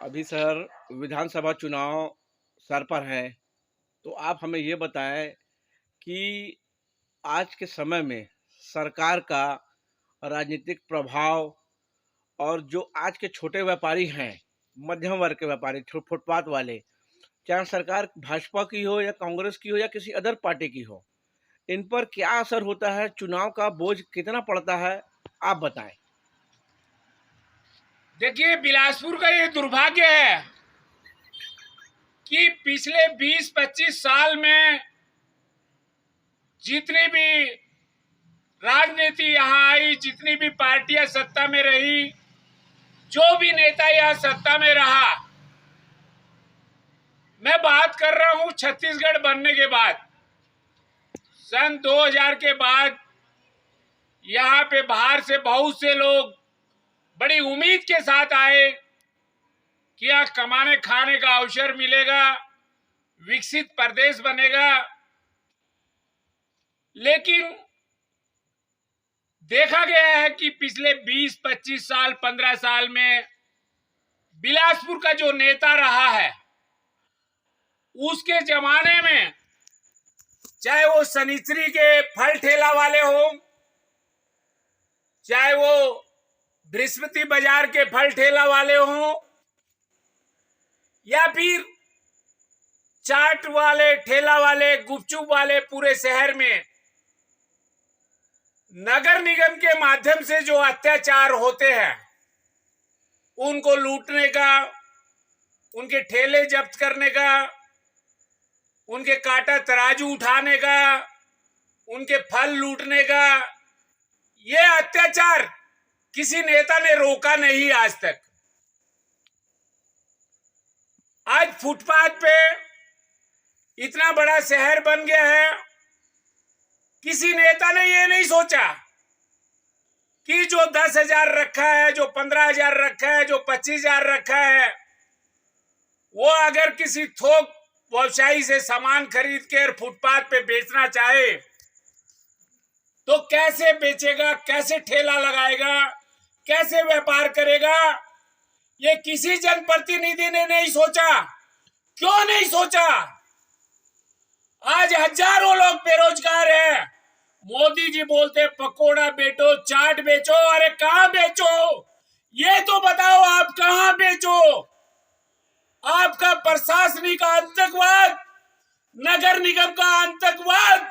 अभी सर विधानसभा चुनाव सर पर है, तो आप हमें ये बताएं कि आज के समय में सरकार का राजनीतिक प्रभाव और जो आज के छोटे व्यापारी हैं, मध्यम वर्ग के व्यापारी, फुटपाथ वाले, चाहे सरकार भाजपा की हो या कांग्रेस की हो या किसी अदर पार्टी की हो, इन पर क्या असर होता है? चुनाव का बोझ कितना पड़ता है? आप बताएं। देखिए, बिलासपुर का ये दुर्भाग्य है कि पिछले 20-25 साल में जितनी भी राजनीति यहाँ आई, जितनी भी पार्टियां सत्ता में रही, जो भी नेता यहाँ सत्ता में रहा, मैं बात कर रहा हूँ छत्तीसगढ़ बनने के बाद। सन 2000 के बाद यहाँ पे बाहर से बहुत से लोग बड़ी उम्मीद के साथ आए कि यहाँ कमाने खाने का अवसर मिलेगा, विकसित प्रदेश बनेगा। लेकिन देखा गया है कि पिछले 20-25 साल 15 साल में बिलासपुर का जो नेता रहा है, उसके जमाने में चाहे वो शनिचरी के फल ठेला वाले हो, चाहे वो बृहस्पति बाजार के फल ठेला वाले हो, या फिर चाट वाले, ठेला वाले, गुपचुप वाले, पूरे शहर में नगर निगम के माध्यम से जो अत्याचार होते हैं, उनको लूटने का, उनके ठेले जब्त करने का, उनके काटा तराजू उठाने का, उनके फल लूटने का, ये अत्याचार किसी नेता ने रोका नहीं आज तक। आज फुटपाथ पे इतना बड़ा शहर बन गया है, किसी नेता ने ये नहीं सोचा कि जो 10,000 रखा है, जो 15,000 रखा है, जो 25,000 रखा है, वो अगर किसी थोक व्यवसायी से सामान खरीद कर फुटपाथ पे बेचना चाहे तो कैसे बेचेगा, कैसे ठेला लगाएगा, कैसे व्यापार करेगा? ये किसी जनप्रतिनिधि ने नहीं सोचा। क्यों नहीं सोचा? आज हजारों लोग बेरोजगार हैं। मोदी जी बोलते पकोड़ा बेचो, चाट बेचो। अरे कहां बेचो? ये तो बताओ, आप कहां बेचो? आपका प्रशासनिक आतंकवाद, नगर निगम का आतंकवाद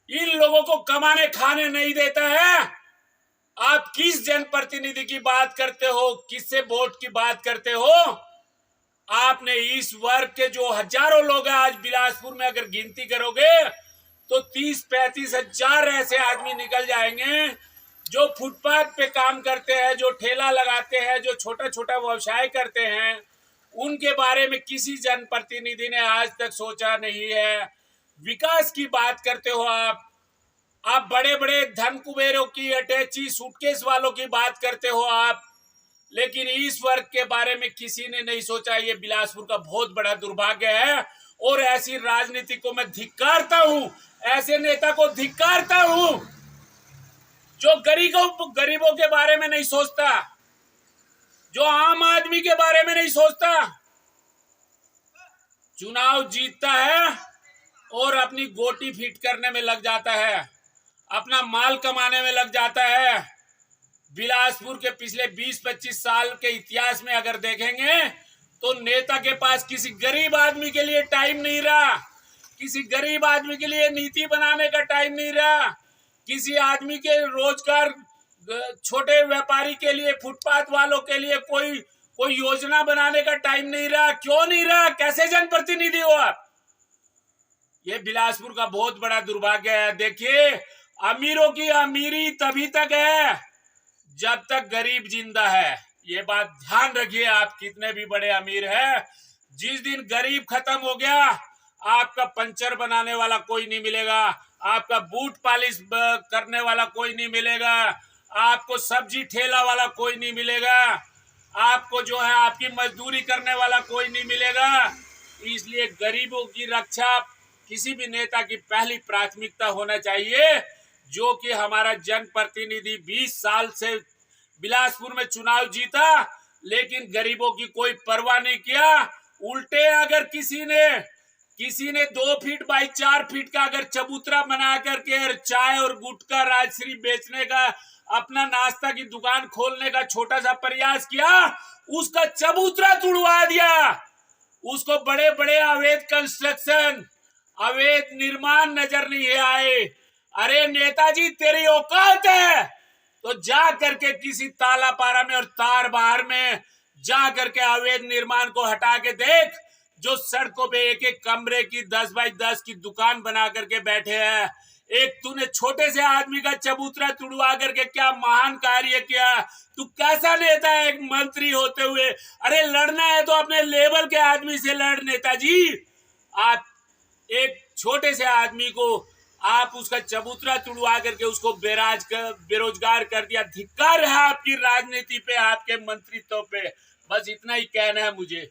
इन लोगों को कमाने खाने नहीं देता है। आप किस जनप्रतिनिधि की बात करते हो? किससे वोट की बात करते हो? आपने इस वर्ग के जो हजारों लोग हैं आज बिलासपुर में, अगर गिनती करोगे तो 30-35 हजार ऐसे आदमी निकल जाएंगे जो फुटपाथ पे काम करते हैं, जो ठेला लगाते हैं, जो छोटा छोटा व्यवसाय करते हैं। उनके बारे में किसी जनप्रतिनिधि ने आज तक सोचा नहीं है। विकास की बात करते हो आप बड़े बड़े धन कुबेरों की, अटैची सूटकेस वालों की बात करते हो आप, लेकिन इस वर्ग के बारे में किसी ने नहीं सोचा। ये बिलासपुर का बहुत बड़ा दुर्भाग्य है और ऐसी राजनीति को मैं धिक्कारता हूं, ऐसे नेता को धिक्कारता हूं जो गरीबों के बारे में नहीं सोचता, जो आम आदमी के बारे में नहीं सोचता। चुनाव जीतता है और अपनी गोटी फिट करने में लग जाता है, अपना माल कमाने में लग जाता है। बिलासपुर के पिछले 20-25 साल के इतिहास में अगर देखेंगे तो नेता के पास किसी गरीब आदमी के लिए टाइम नहीं रहा, किसी गरीब आदमी के लिए नीति बनाने का टाइम नहीं रहा, किसी आदमी के रोजगार, छोटे व्यापारी के लिए, फुटपाथ वालों के लिए कोई योजना बनाने का टाइम नहीं रहा। क्यों नहीं रहा? कैसे जनप्रतिनिधि हो आप? ये बिलासपुर का बहुत बड़ा दुर्भाग्य है। देखिए, अमीरों की अमीरी तभी तक है जब तक गरीब जिंदा है। ये बात ध्यान रखिए, आप कितने भी बड़े अमीर हैं, जिस दिन गरीब खत्म हो गया, आपका पंचर बनाने वाला कोई नहीं मिलेगा, आपका बूट पॉलिश करने वाला कोई नहीं मिलेगा, आपको सब्जी ठेला वाला कोई नहीं मिलेगा, आपको जो है आपकी मजदूरी करने वाला कोई नहीं मिलेगा। इसलिए गरीबों की रक्षा किसी भी नेता की पहली प्राथमिकता होना चाहिए। जो कि हमारा जनप्रतिनिधि 20 साल से बिलासपुर में चुनाव जीता, लेकिन गरीबों की कोई परवाह नहीं किया। उल्टे अगर किसी ने 2 फीट बाई 4 फीट का अगर चबूतरा बना करके चाय और गुटखा राजश्री बेचने का, अपना नाश्ता की दुकान खोलने का छोटा सा प्रयास किया, उसका चबूतरा तुड़वा दिया। उसको बड़े बड़े अवैध कंस्ट्रक्शन, अवैध निर्माण नजर नहीं आए। अरे नेताजी, तेरी औकात है तो जा करके किसी तालापारा में और तार बहार में जा करके अवैध निर्माण को हटा के देख। जो सड़कों पे एक एक कमरे की 10 बाई 10 की दुकान बना करके बैठे हैं। एक तूने छोटे से आदमी का चबूतरा तुड़वा करके क्या महान कार्य किया। तू कैसा नेता है एक मंत्री होते हुए। अरे लड़ना है तो अपने लेवल के आदमी से लड़ नेताजी। आप एक छोटे से आदमी को आप उसका चबूतरा तुड़वा करके उसको बेरोजगार कर दिया। धिक्कार है आपकी राजनीति पे, आपके मंत्रित्व पे। बस इतना ही कहना है मुझे।